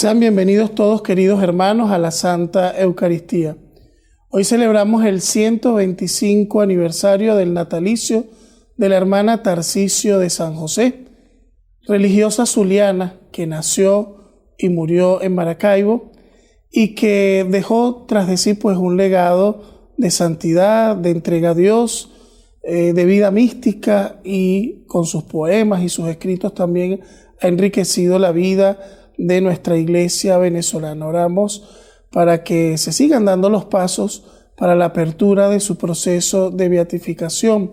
Sean bienvenidos todos, queridos hermanos, a la Santa Eucaristía. Hoy celebramos el 125 aniversario del natalicio de la hermana Tarcisio de San José, religiosa zuliana que nació y murió en Maracaibo y que dejó tras de sí un legado de santidad, de entrega a Dios, de vida mística, y con sus poemas y sus escritos también ha enriquecido la vida de nuestra iglesia venezolana. Oramos para que se sigan dando los pasos para la apertura de su proceso de beatificación.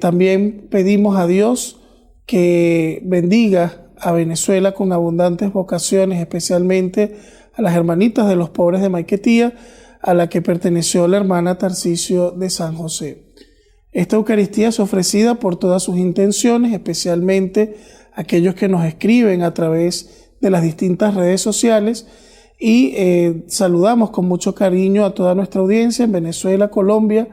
También pedimos a Dios que bendiga a Venezuela con abundantes vocaciones, especialmente a las hermanitas de los pobres de Maiquetía, a la que perteneció la hermana Tarcisio de San José. Esta Eucaristía es ofrecida por todas sus intenciones, especialmente aquellos que nos escriben a través de las distintas redes sociales, y saludamos con mucho cariño a toda nuestra audiencia en Venezuela, Colombia,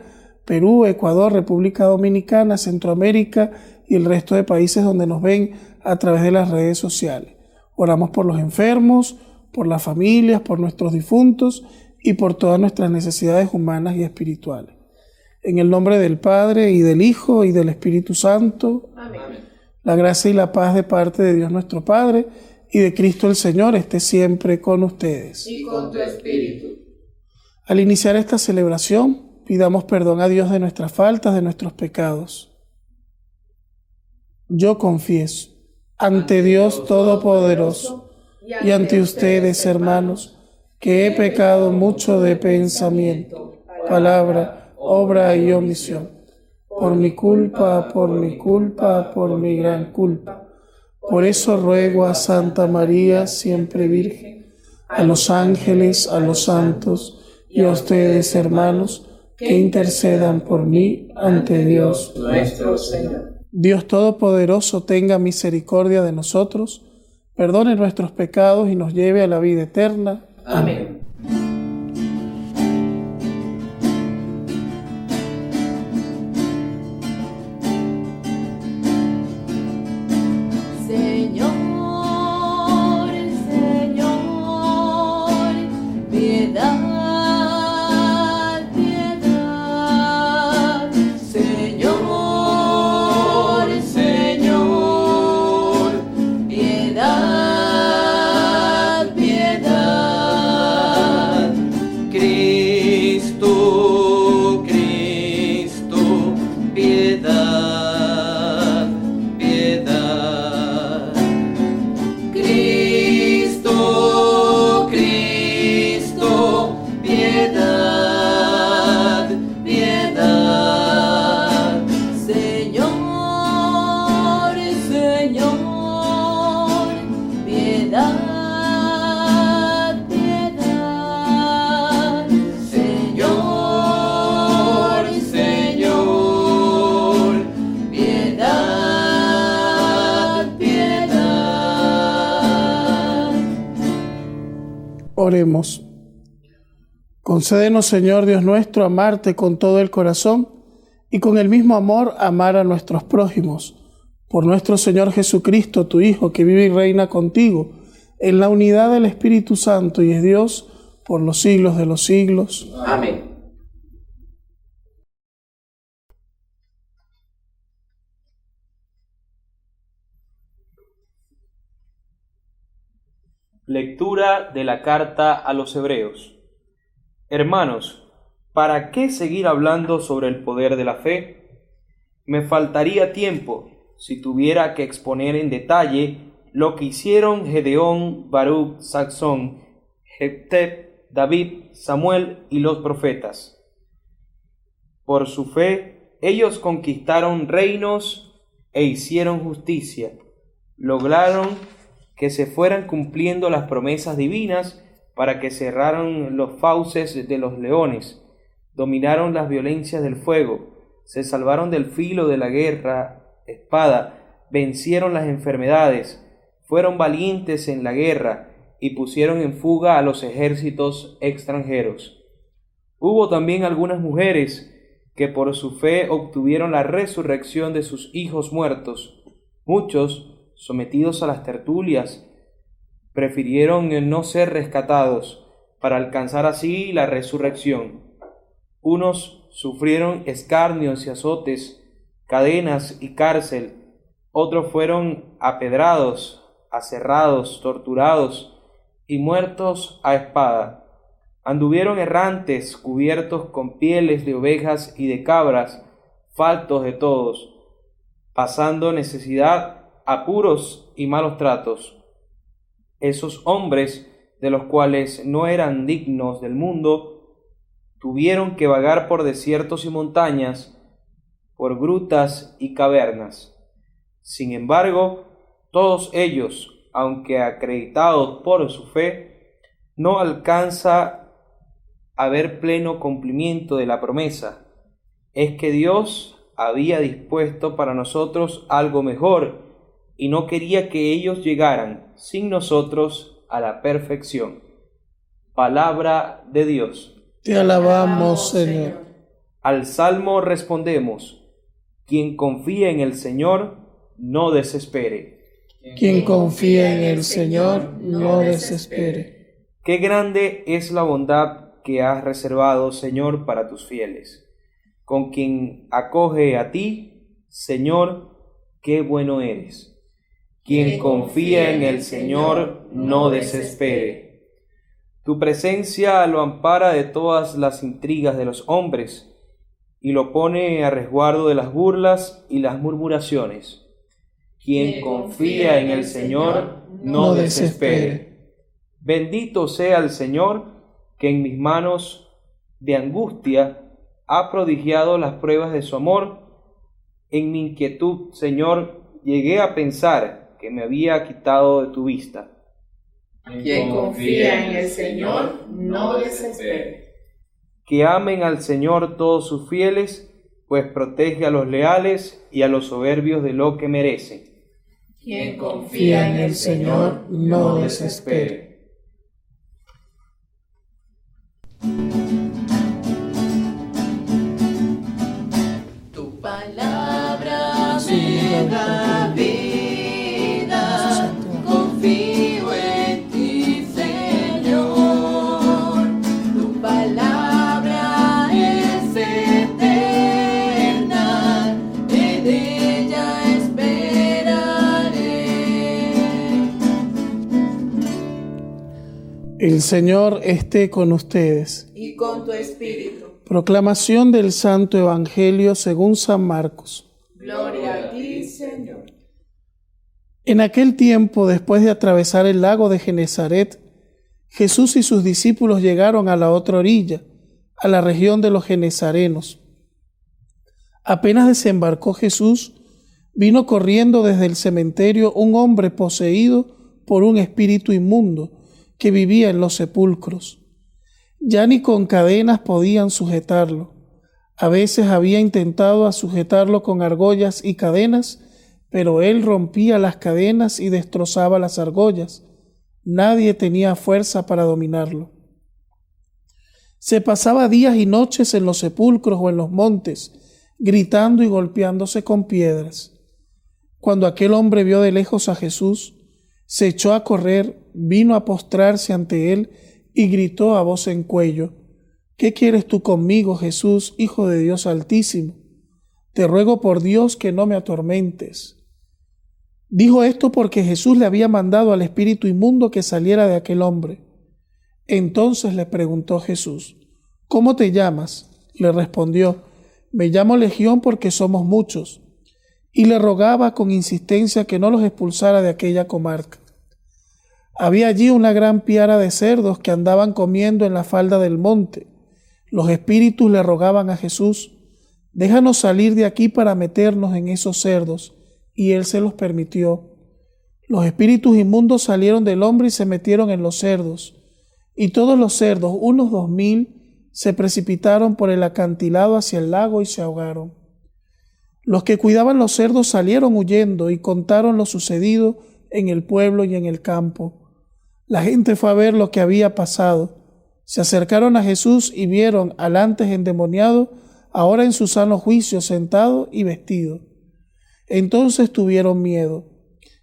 Perú, Ecuador, República Dominicana, Centroamérica y el resto de países donde nos ven a través de las redes sociales. Oramos por los enfermos, por las familias, por nuestros difuntos y por todas nuestras necesidades humanas y espirituales. En el nombre del Padre, y del Hijo, y del Espíritu Santo. Amén. La gracia y la paz de parte de Dios nuestro Padre y de Cristo el Señor esté siempre con ustedes. Y con tu espíritu. Al iniciar esta celebración, pidamos perdón a Dios de nuestras faltas, de nuestros pecados. Yo confieso ante Dios Todopoderoso y ante ustedes, hermanos, que he pecado mucho de pensamiento, palabra, obra y omisión, por mi culpa, por mi gran culpa. Por eso ruego a Santa María, siempre Virgen, a los ángeles, a los santos y a ustedes, hermanos, que intercedan por mí ante Dios nuestro Señor. Dios Todopoderoso tenga misericordia de nosotros, perdone nuestros pecados y nos lleve a la vida eterna. Amén. Oremos. Concédenos, Señor Dios nuestro, amarte con todo el corazón y con el mismo amor amar a nuestros prójimos. Por nuestro Señor Jesucristo, tu Hijo, que vive y reina contigo en la unidad del Espíritu Santo y es Dios por los siglos de los siglos. Amén. Lectura de la carta a los Hebreos. Hermanos, ¿para qué seguir hablando sobre el poder de la fe? Me faltaría tiempo si tuviera que exponer en detalle lo que hicieron Gedeón, Baruch, Sansón, Jefté, David, Samuel y los profetas. Por su fe, ellos conquistaron reinos e hicieron justicia, lograron que se fueran cumpliendo las promesas divinas para que cerraran los fauces de los leones, dominaron las violencias del fuego, se salvaron del filo de la guerra, espada, vencieron las enfermedades, fueron valientes en la guerra y pusieron en fuga a los ejércitos extranjeros. Hubo también algunas mujeres que por su fe obtuvieron la resurrección de sus hijos muertos, muchos sometidos a las tertulias, prefirieron no ser rescatados para alcanzar así la resurrección. Unos sufrieron escarnios y azotes, cadenas y cárcel. Otros fueron apedrados, aserrados, torturados y muertos a espada. Anduvieron errantes, cubiertos con pieles de ovejas y de cabras, faltos de todos, pasando necesidad, apuros y malos tratos. Esos hombres, de los cuales no eran dignos del mundo, tuvieron que vagar por desiertos y montañas, por grutas y cavernas. Sin embargo, todos ellos, aunque acreditados por su fe, no alcanza a ver pleno cumplimiento de la promesa. Es que Dios había dispuesto para nosotros algo mejor y no quería que ellos llegaran sin nosotros a la perfección. Palabra de Dios. Te alabamos, Señor. Al Salmo respondemos: quien confía en el Señor, no desespere. Quien confía en el Señor, no desespere. Qué grande es la bondad que has reservado, Señor, para tus fieles. Con quien acoge a ti, Señor, qué bueno eres. Quien confía en el Señor, no desespere. Tu presencia lo ampara de todas las intrigas de los hombres y lo pone a resguardo de las burlas y las murmuraciones. Quien confía en el Señor, no desespere. Bendito sea el Señor, que en mis manos de angustia ha prodigiado las pruebas de su amor. En mi inquietud, Señor, llegué a pensar que me había quitado de tu vista. Quien confía en el Señor, no desespere. Que amen al Señor todos sus fieles, pues protege a los leales y a los soberbios de lo que merecen. Quien confía en el Señor, no desespere. Tu palabra me da vida, confío en ti, Señor. Tu palabra es eterna, en ella esperaré. El Señor esté con ustedes. Y con tu espíritu. Proclamación del Santo Evangelio según San Marcos. Gloria a ti, Señor. En aquel tiempo, después de atravesar el lago de Genesaret, Jesús y sus discípulos llegaron a la otra orilla, a la región de los Genesarenos. Apenas desembarcó Jesús, vino corriendo desde el cementerio un hombre poseído por un espíritu inmundo que vivía en los sepulcros. Ya ni con cadenas podían sujetarlo. A veces había intentado sujetarlo con argollas y cadenas, pero él rompía las cadenas y destrozaba las argollas. Nadie tenía fuerza para dominarlo. Se pasaba días y noches en los sepulcros o en los montes, gritando y golpeándose con piedras. Cuando aquel hombre vio de lejos a Jesús, se echó a correr, vino a postrarse ante él y gritó a voz en cuello: ¿Qué quieres tú conmigo, Jesús, Hijo de Dios Altísimo? Te ruego por Dios que no me atormentes. Dijo esto porque Jesús le había mandado al espíritu inmundo que saliera de aquel hombre. Entonces le preguntó Jesús: ¿Cómo te llamas? Le respondió: Me llamo Legión porque somos muchos. Y le rogaba con insistencia que no los expulsara de aquella comarca. Había allí una gran piara de cerdos que andaban comiendo en la falda del monte. Los espíritus le rogaban a Jesús: déjanos salir de aquí para meternos en esos cerdos, y él se los permitió. Los espíritus inmundos salieron del hombre y se metieron en los cerdos, y todos los cerdos, unos 2000, se precipitaron por el acantilado hacia el lago y se ahogaron. Los que cuidaban los cerdos salieron huyendo y contaron lo sucedido en el pueblo y en el campo. La gente fue a ver lo que había pasado. Se acercaron a Jesús y vieron al antes endemoniado, ahora en su sano juicio, sentado y vestido. Entonces tuvieron miedo.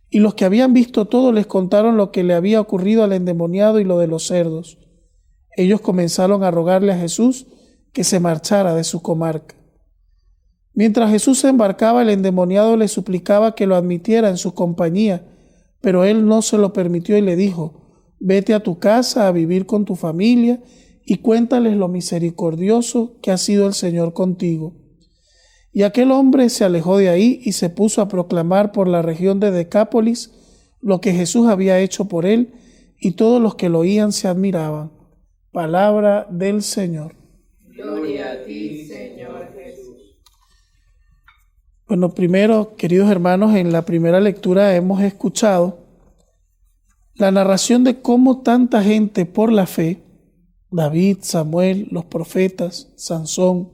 Y los que habían visto todo les contaron lo que le había ocurrido al endemoniado y lo de los cerdos. Ellos comenzaron a rogarle a Jesús que se marchara de su comarca. Mientras Jesús se embarcaba, el endemoniado le suplicaba que lo admitiera en su compañía, pero él no se lo permitió y le dijo: vete a tu casa a vivir con tu familia y cuéntales lo misericordioso que ha sido el Señor contigo. Y aquel hombre se alejó de ahí y se puso a proclamar por la región de Decápolis lo que Jesús había hecho por él, y todos los que lo oían se admiraban. Palabra del Señor. Gloria a ti, Señor Jesús. Bueno, primero, queridos hermanos, en la primera lectura hemos escuchado la narración de cómo tanta gente por la fe, David, Samuel, los profetas, Sansón,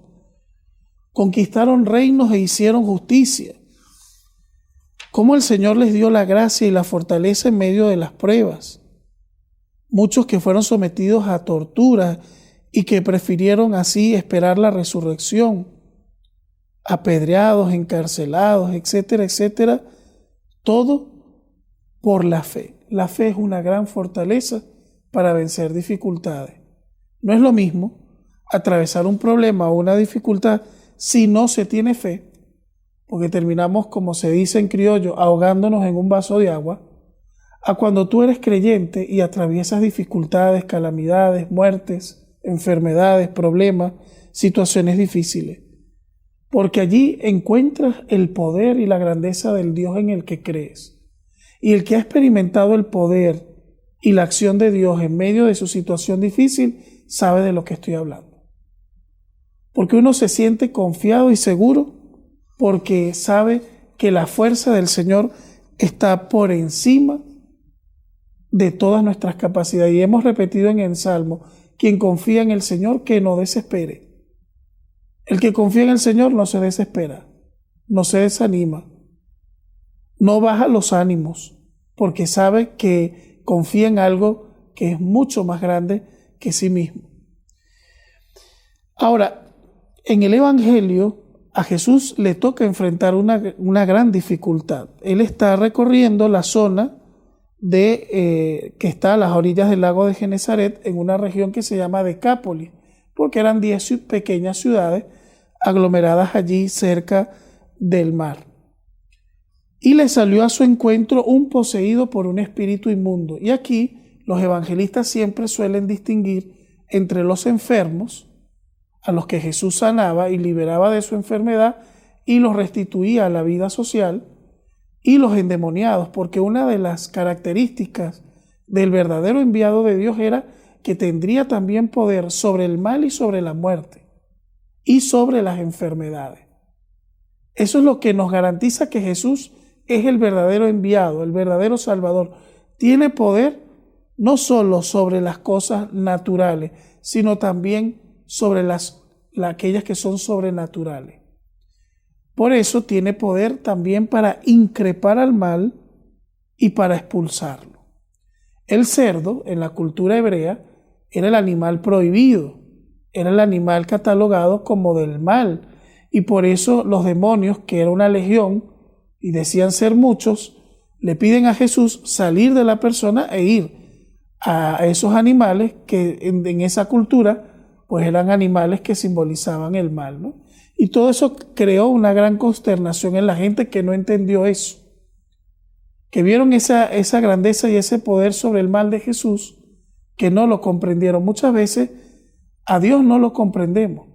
conquistaron reinos e hicieron justicia. Cómo el Señor les dio la gracia y la fortaleza en medio de las pruebas. Muchos que fueron sometidos a tortura y que prefirieron así esperar la resurrección, apedreados, encarcelados, etcétera, etcétera, todo por la fe. La fe es una gran fortaleza para vencer dificultades. No es lo mismo atravesar un problema o una dificultad si no se tiene fe, porque terminamos, como se dice en criollo, ahogándonos en un vaso de agua, a cuando tú eres creyente y atraviesas dificultades, calamidades, muertes, enfermedades, problemas, situaciones difíciles. Porque allí encuentras el poder y la grandeza del Dios en el que crees. Y el que ha experimentado el poder y la acción de Dios en medio de su situación difícil sabe de lo que estoy hablando. Porque uno se siente confiado y seguro porque sabe que la fuerza del Señor está por encima de todas nuestras capacidades. Y hemos repetido en el Salmo: quien confía en el Señor, que no desespere. El que confía en el Señor no se desespera, no se desanima, no baja los ánimos, porque sabe que confía en algo que es mucho más grande que sí mismo. Ahora, en el Evangelio a Jesús le toca enfrentar una gran dificultad. Él está recorriendo la zona que está a las orillas del lago de Genesaret, en una región que se llama Decápolis, porque eran 10 pequeñas ciudades aglomeradas allí cerca del mar. Y le salió a su encuentro un poseído por un espíritu inmundo. Y aquí los evangelistas siempre suelen distinguir entre los enfermos, a los que Jesús sanaba y liberaba de su enfermedad y los restituía a la vida social, y los endemoniados, porque una de las características del verdadero enviado de Dios era que tendría también poder sobre el mal y sobre la muerte y sobre las enfermedades. Eso es lo que nos garantiza que Jesús es el verdadero enviado, el verdadero Salvador. Tiene poder no solo sobre las cosas naturales, sino también sobre aquellas que son sobrenaturales. Por eso tiene poder también para increpar al mal y para expulsarlo. El cerdo, en la cultura hebrea, era el animal prohibido, era el animal catalogado como del mal, y por eso los demonios, que era una legión, y decían ser muchos, le piden a Jesús salir de la persona e ir a esos animales que en esa cultura pues eran animales que simbolizaban el mal, ¿no? Y todo eso creó una gran consternación en la gente que no entendió eso, que vieron esa grandeza y ese poder sobre el mal de Jesús, que no lo comprendieron. Muchas veces a Dios no lo comprendemos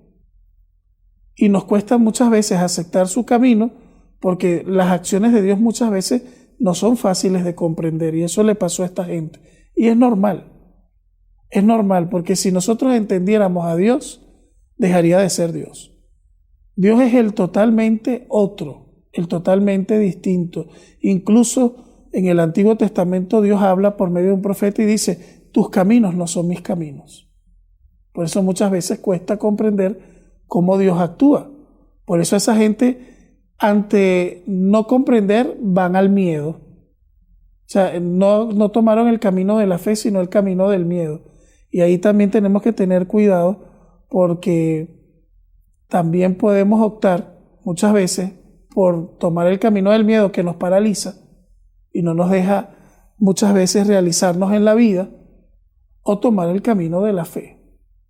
y nos cuesta muchas veces aceptar su camino, porque las acciones de Dios muchas veces no son fáciles de comprender, y eso le pasó a esta gente. Y es normal, porque si nosotros entendiéramos a Dios, dejaría de ser Dios. Dios es el totalmente otro, el totalmente distinto. Incluso en el Antiguo Testamento Dios habla por medio de un profeta y dice: tus caminos no son mis caminos. Por eso muchas veces cuesta comprender cómo Dios actúa. Por eso esa gente, ante no comprender, van al miedo. O sea, no tomaron el camino de la fe, sino el camino del miedo. Y ahí también tenemos que tener cuidado, porque también podemos optar muchas veces por tomar el camino del miedo, que nos paraliza, y no nos deja muchas veces realizarnos en la vida o tomar el camino de la fe.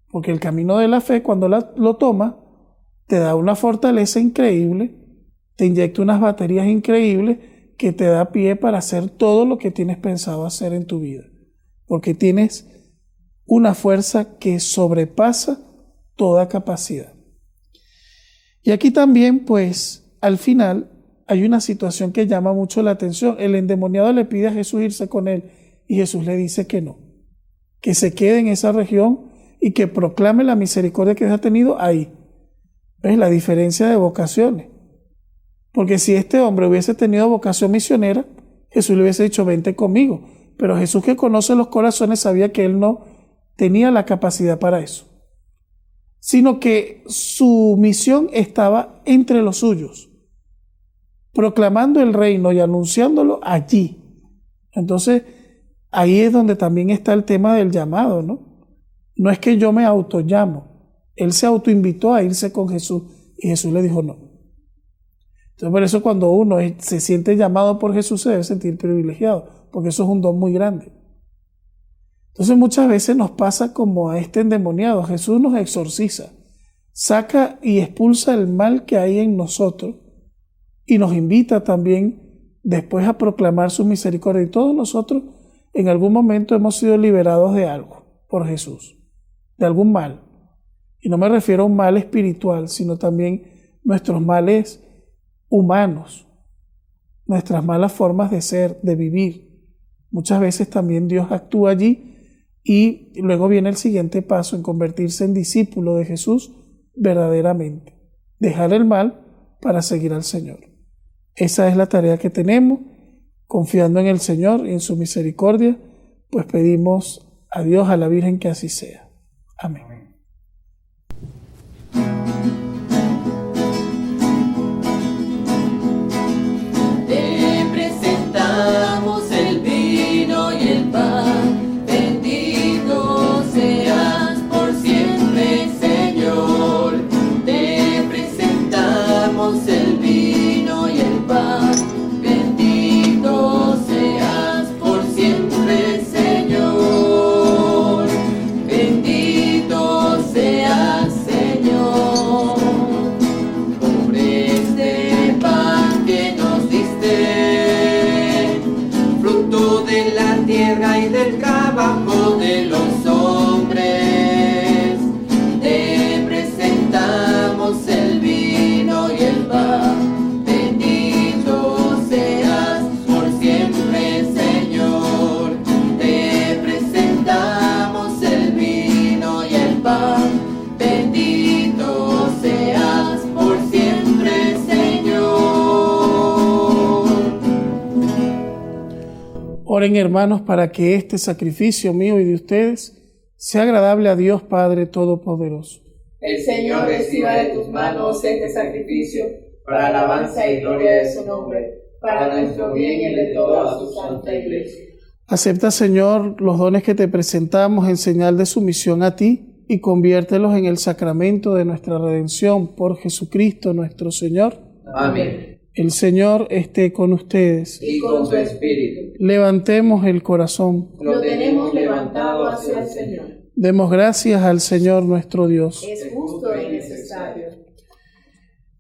Porque el camino de la fe, cuando lo tomas, te da una fortaleza increíble, te inyecta unas baterías increíbles que te da pie para hacer todo lo que tienes pensado hacer en tu vida. Porque tienes una fuerza que sobrepasa toda capacidad. Y aquí también, pues, al final hay una situación que llama mucho la atención. El endemoniado le pide a Jesús irse con él y Jesús le dice que no, que se quede en esa región y que proclame la misericordia que Dios ha tenido ahí. ¿Ves la diferencia de vocaciones? Porque si este hombre hubiese tenido vocación misionera, Jesús le hubiese dicho, vente conmigo. Pero Jesús, que conoce los corazones, sabía que él no tenía la capacidad para eso, sino que su misión estaba entre los suyos, proclamando el reino y anunciándolo allí. Entonces, ahí es donde también está el tema del llamado, ¿no? No es que yo me autollamo, él se autoinvitó a irse con Jesús y Jesús le dijo no. Entonces, por eso cuando uno se siente llamado por Jesús se debe sentir privilegiado, porque eso es un don muy grande. Entonces muchas veces nos pasa como a este endemoniado. Jesús nos exorciza, saca y expulsa el mal que hay en nosotros y nos invita también después a proclamar su misericordia. Y todos nosotros en algún momento hemos sido liberados de algo por Jesús, de algún mal. Y no me refiero a un mal espiritual, sino también nuestros males humanos, nuestras malas formas de ser, de vivir. Muchas veces también Dios actúa allí y luego viene el siguiente paso en convertirse en discípulo de Jesús verdaderamente. Dejar el mal para seguir al Señor. Esa es la tarea que tenemos, confiando en el Señor y en su misericordia, pues pedimos a Dios, a la Virgen, que así sea. Amén. Te presentamos el vino y el pan, bendito seas por siempre, Señor. Te presentamos el vino y el pan, bendito seas por siempre, Señor. Bendito seas, Señor, por este pan que nos diste, fruto de la tierra y del trabajo de los hombres. Te presentamos el vino y el pan, bendito seas por siempre, Señor. Te presentamos el vino y el pan, bendito seas por siempre, Señor. Oren, hermanos, para que este sacrificio mío y de ustedes sea agradable a Dios Padre Todopoderoso. El Señor reciba de tus manos este sacrificio para alabanza y gloria de su nombre, para nuestro bien y el de toda su santa Iglesia. Acepta, Señor, los dones que te presentamos en señal de sumisión a ti y conviértelos en el sacramento de nuestra redención por Jesucristo nuestro Señor. Amén. El Señor esté con ustedes. Y con su espíritu. Levantemos el corazón. Lo tenemos levantado hacia el Señor. Demos gracias al Señor nuestro Dios. Es justo y necesario.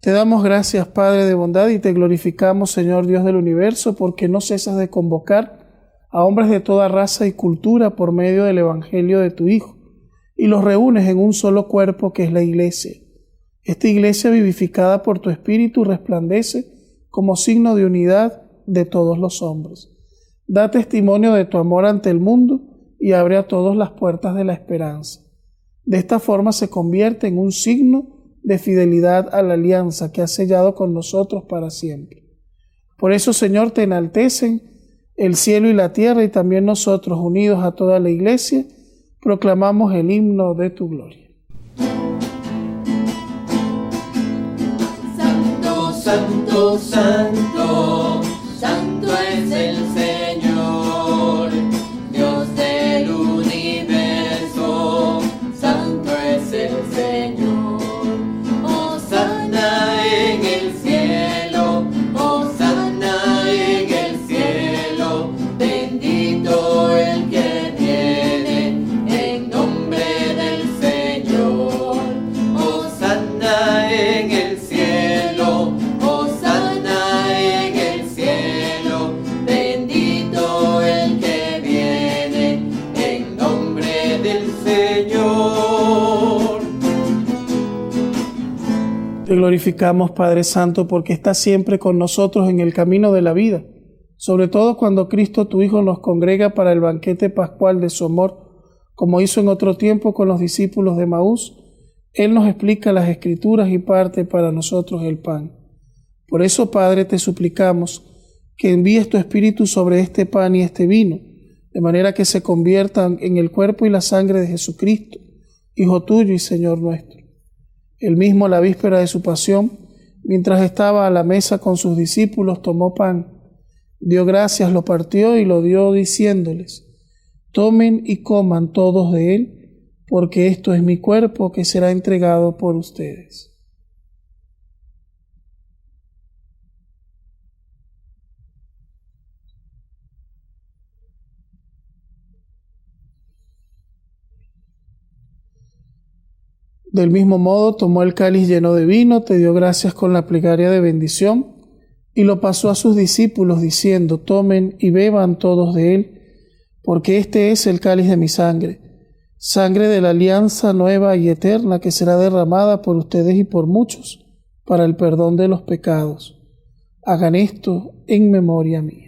Te damos gracias, Padre de bondad, y te glorificamos, Señor Dios del universo, porque no cesas de convocar a hombres de toda raza y cultura por medio del Evangelio de tu Hijo, y los reúnes en un solo cuerpo que es la Iglesia. Esta Iglesia vivificada por tu Espíritu resplandece como signo de unidad de todos los hombres. Da testimonio de tu amor ante el mundo y abre a todos las puertas de la esperanza. De esta forma se convierte en un signo de fidelidad a la alianza que has sellado con nosotros para siempre. Por eso, Señor, te enaltecen el cielo y la tierra, y también nosotros, unidos a toda la Iglesia, proclamamos el himno de tu gloria. Santo, santo, santo, santo es el Señor, Dios del universo, santo es el Señor. Hosana en el cielo, hosana en el cielo, glorificamos, Padre Santo, porque estás siempre con nosotros en el camino de la vida, sobre todo cuando Cristo tu Hijo nos congrega para el banquete pascual de su amor, como hizo en otro tiempo con los discípulos de Maús. Él nos explica las Escrituras y parte para nosotros el pan. Por eso, Padre, te suplicamos que envíes tu Espíritu sobre este pan y este vino, de manera que se conviertan en el cuerpo y la sangre de Jesucristo, Hijo tuyo y Señor nuestro. Él mismo, la víspera de su pasión, mientras estaba a la mesa con sus discípulos, tomó pan, dio gracias, lo partió y lo dio diciéndoles: tomen y coman todos de él, porque esto es mi cuerpo que será entregado por ustedes. Del mismo modo tomó el cáliz lleno de vino, te dio gracias con la plegaria de bendición y lo pasó a sus discípulos diciendo: tomen y beban todos de él, porque este es el cáliz de mi sangre, sangre de la alianza nueva y eterna que será derramada por ustedes y por muchos para el perdón de los pecados. Hagan esto en memoria mía.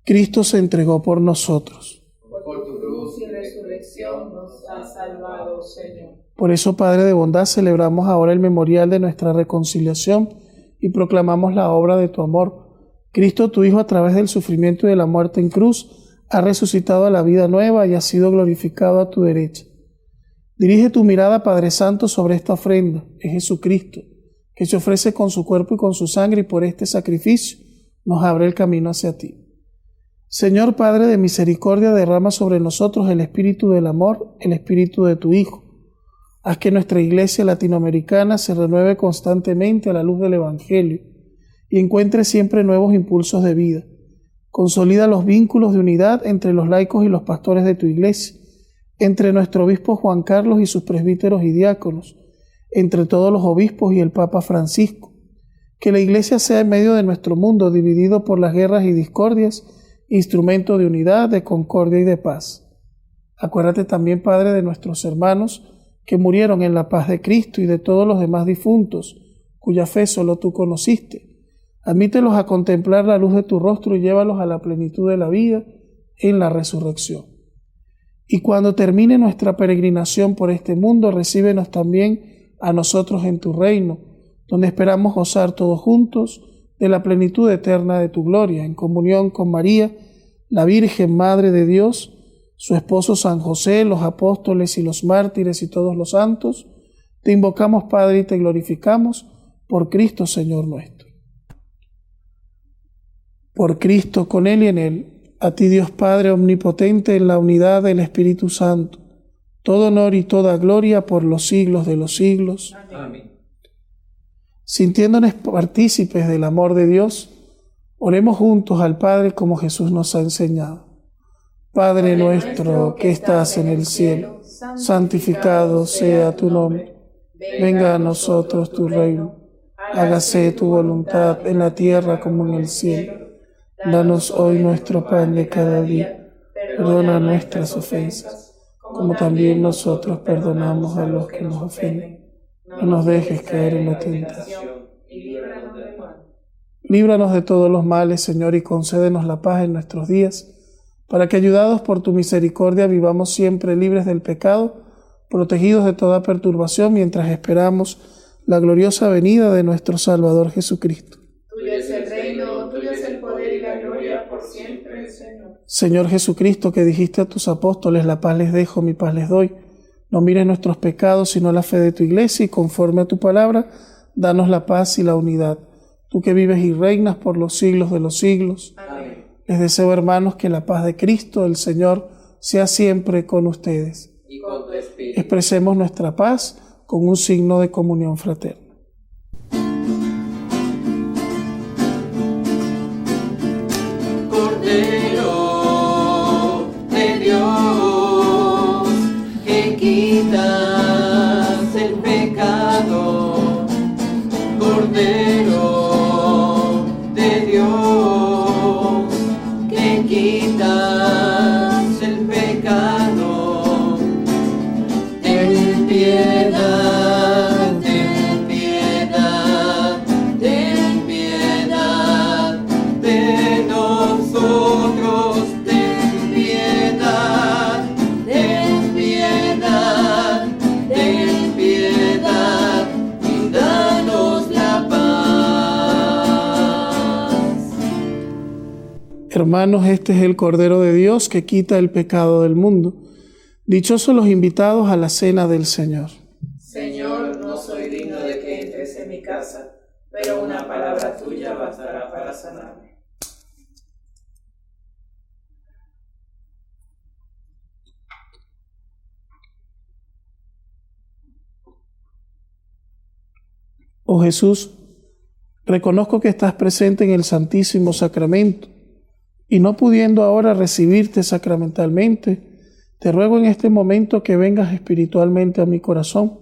Cristo se entregó por nosotros. Por tu cruz y resurrección nos has salvado, Señor. Por eso, Padre de bondad, celebramos ahora el memorial de nuestra reconciliación y proclamamos la obra de tu amor. Cristo, tu Hijo, a través del sufrimiento y de la muerte en cruz, ha resucitado a la vida nueva y ha sido glorificado a tu derecha. Dirige tu mirada, Padre Santo, sobre esta ofrenda, es Jesucristo, que se ofrece con su cuerpo y con su sangre, y por este sacrificio nos abre el camino hacia ti. Señor Padre de misericordia, derrama sobre nosotros el espíritu del amor, el espíritu de tu Hijo. Haz que nuestra iglesia latinoamericana se renueve constantemente a la luz del Evangelio y encuentre siempre nuevos impulsos de vida. Consolida los vínculos de unidad entre los laicos y los pastores de tu iglesia, entre nuestro obispo Juan Carlos y sus presbíteros y diáconos, entre todos los obispos y el Papa Francisco. Que la iglesia sea en medio de nuestro mundo dividido por las guerras y discordias, instrumento de unidad, de concordia y de paz. Acuérdate también, Padre, de nuestros hermanos que murieron en la paz de Cristo y de todos los demás difuntos, cuya fe solo tú conociste. Admítelos a contemplar la luz de tu rostro y llévalos a la plenitud de la vida en la resurrección. Y cuando termine nuestra peregrinación por este mundo, recíbenos también a nosotros en tu reino, donde esperamos gozar todos juntos de la plenitud eterna de tu gloria, en comunión con María, la Virgen Madre de Dios, su esposo San José, los apóstoles y los mártires y todos los santos. Te invocamos, Padre, y te glorificamos por Cristo, Señor nuestro. Por Cristo, con Él y en Él, a ti, Dios Padre omnipotente, en la unidad del Espíritu Santo, todo honor y toda gloria por los siglos de los siglos. Amén. Sintiéndonos partícipes del amor de Dios, oremos juntos al Padre como Jesús nos ha enseñado. Padre nuestro que estás en el cielo, santificado sea tu nombre. Venga a nosotros tu reino. Hágase tu voluntad en la tierra como en el cielo. Danos hoy nuestro pan de cada día. Perdona nuestras ofensas, como también nosotros perdonamos a los que nos ofenden. No nos dejes caer en la tentación y líbranos del mal. Líbranos de todos los males, Señor, y concédenos la paz en nuestros días, para que, ayudados por tu misericordia, vivamos siempre libres del pecado, protegidos de toda perturbación, mientras esperamos la gloriosa venida de nuestro Salvador Jesucristo. Tuyo es el reino, tuyo es el poder y la gloria por siempre, Señor. Señor Jesucristo, que dijiste a tus apóstoles: la paz les dejo, mi paz les doy. No mires nuestros pecados, sino la fe de tu iglesia, y conforme a tu palabra, danos la paz y la unidad. Tú que vives y reinas por los siglos de los siglos. Amén. Les deseo, hermanos, que la paz de Cristo, el Señor, sea siempre con ustedes. Y con tu espíritu. Expresemos nuestra paz con un signo de comunión fraterna. Cordero de Dios, que quitas el pecado, Cordero de Dios. quitas el pecado. Ten piedad, ten piedad, ten piedad de nosotros. Ten piedad, ten piedad, ten piedad y danos la paz. Hermanos, este es el Cordero de Dios que quita el pecado del mundo. Dichosos los invitados a la cena del Señor. Señor, no soy digno de que entres en mi casa, pero una palabra tuya bastará para sanarme. Oh Jesús, reconozco que estás presente en el Santísimo Sacramento y no pudiendo ahora recibirte sacramentalmente, te ruego en este momento que vengas espiritualmente a mi corazón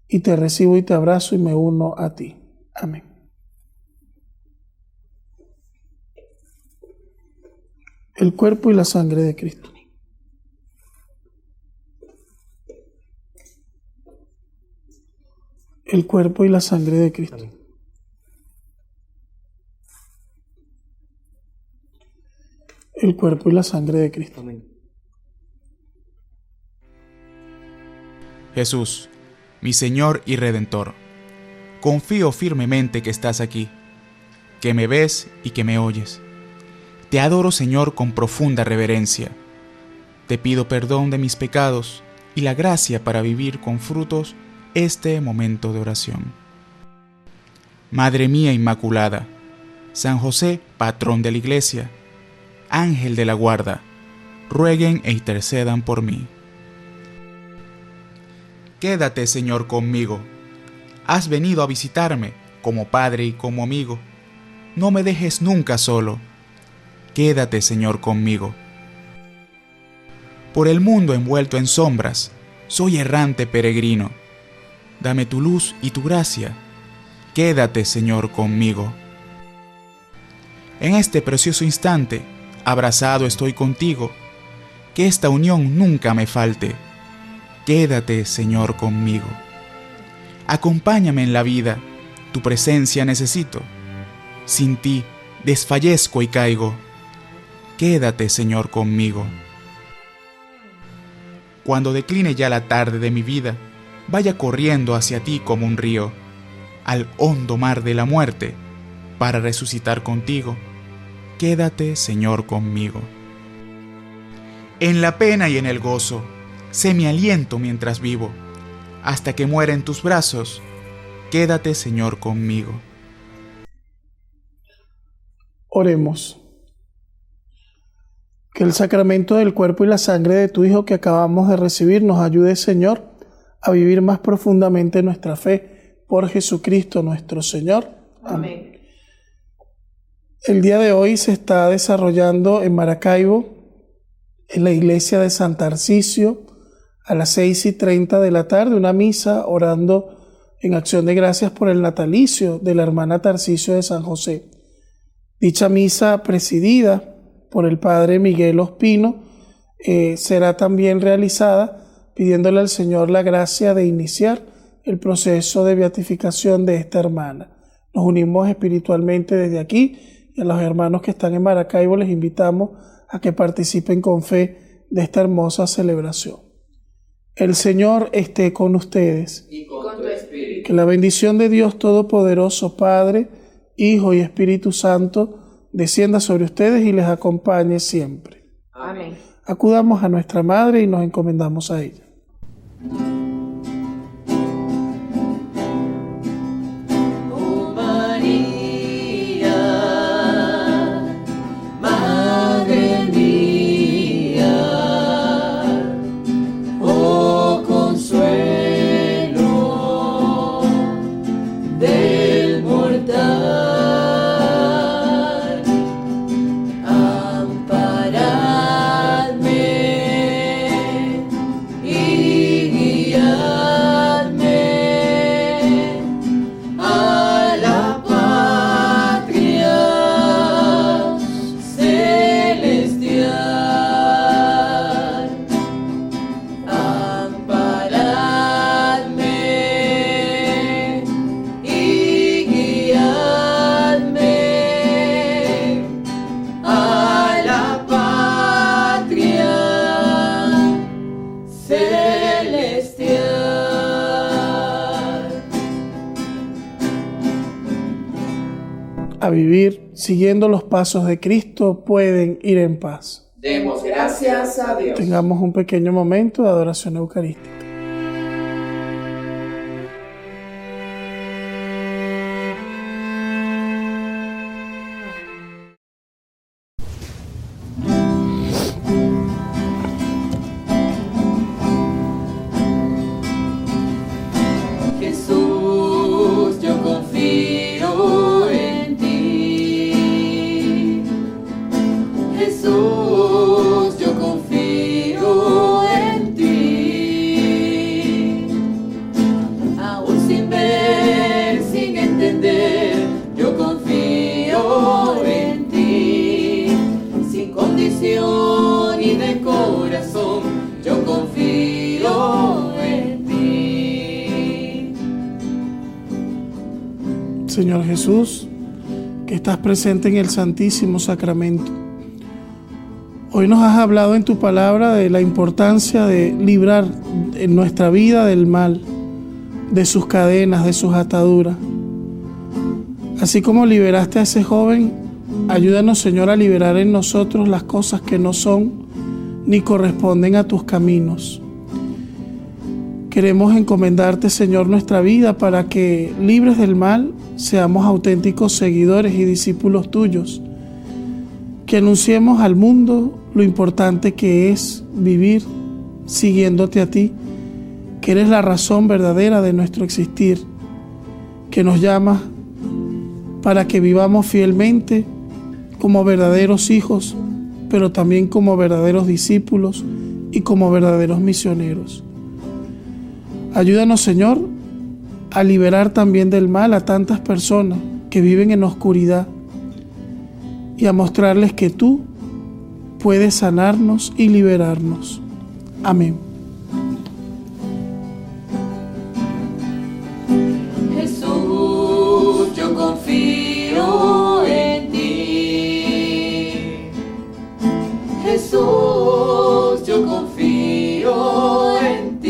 y te recibo y te abrazo y me uno a ti. Amén. El cuerpo y la sangre de Cristo. El cuerpo y la sangre de Cristo. El cuerpo y la sangre de Cristo. Jesús, mi Señor y Redentor, confío firmemente que estás aquí, que me ves y que me oyes. Te adoro, Señor, con profunda reverencia. Te pido perdón de mis pecados y la gracia para vivir con frutos este momento de oración. Madre mía Inmaculada, San José, patrón de la Iglesia, Ángel de la guarda, rueguen e intercedan por mí. Quédate, Señor, conmigo. Has venido a visitarme como Padre y como amigo. No me dejes nunca solo. Quédate, Señor, conmigo. Por el mundo envuelto en sombras, soy errante peregrino. Dame tu luz y tu gracia. Quédate, Señor, conmigo. En este precioso instante, abrazado estoy contigo. Que esta unión nunca me falte. Quédate, Señor, conmigo. Acompáñame en la vida, tu presencia necesito. Sin ti desfallezco y caigo. Quédate, Señor, conmigo. Cuando decline ya la tarde de mi vida, vaya corriendo hacia ti como un río, al hondo mar de la muerte, para resucitar contigo. Quédate, Señor, conmigo. En la pena y en el gozo, sé mi aliento mientras vivo, hasta que muera en tus brazos. Quédate, Señor, conmigo. Oremos. Que el sacramento del cuerpo y la sangre de tu Hijo que acabamos de recibir nos ayude, Señor, a vivir más profundamente nuestra fe por Jesucristo nuestro Señor. Amén. El día de hoy se está desarrollando en Maracaibo, en la iglesia de San Tarcisio, a las 6:30 de la tarde, una misa orando en acción de gracias por el natalicio de la hermana Tarcisio de San José. Dicha misa, presidida por el padre Miguel Ospino, será también realizada pidiéndole al Señor la gracia de iniciar el proceso de beatificación de esta hermana. Nos unimos espiritualmente desde aquí y a los hermanos que están en Maracaibo les invitamos a que participen con fe de esta hermosa celebración. El Señor esté con ustedes. Y con tu espíritu. Que la bendición de Dios Todopoderoso, Padre, Hijo y Espíritu Santo, descienda sobre ustedes y les acompañe siempre. Amén. Acudamos a nuestra Madre y nos encomendamos a ella. Oh María, Madre mía, oh consuelo del mortal. Amparadme y siguiendo los pasos de Cristo, pueden ir en paz. Demos gracias a Dios. Tengamos un pequeño momento de adoración eucarística. Jesús, yo confío en ti. Jesús, yo confío en ti. Aún sin ver, sin entender, yo confío en ti. Sin condición y de corazón, yo confío en ti. Señor Jesús, que estás presente en el Santísimo Sacramento, hoy nos has hablado en tu palabra de la importancia de librar en nuestra vida del mal, de sus cadenas, de sus ataduras. Así como liberaste a ese joven, ayúdanos, Señor, a liberar en nosotros las cosas que no son ni corresponden a tus caminos. Queremos encomendarte, Señor, nuestra vida para que, libres del mal, seamos auténticos seguidores y discípulos tuyos, que anunciemos al mundo lo importante que es vivir siguiéndote a ti, que eres la razón verdadera de nuestro existir, que nos llamas para que vivamos fielmente como verdaderos hijos, pero también como verdaderos discípulos y como verdaderos misioneros. Ayúdanos, Señor, a liberar también del mal a tantas personas que viven en oscuridad y a mostrarles que tú puedes sanarnos y liberarnos. Amén. Jesús, yo confío en ti. Jesús, yo confío en ti.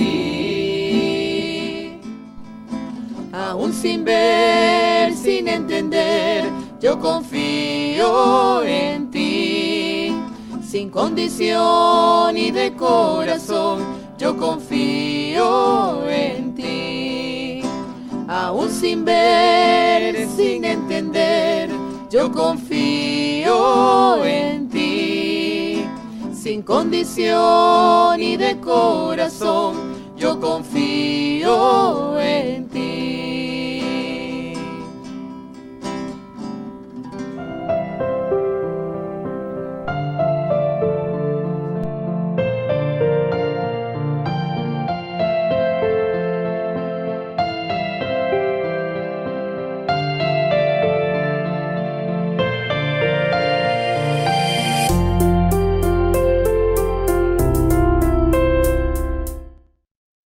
Aún sin ver, sin entender, yo confío en ti. Sin condición y de corazón, yo confío en ti. Aún sin ver, sin entender, yo confío en ti. Sin condición y de corazón, yo confío en ti.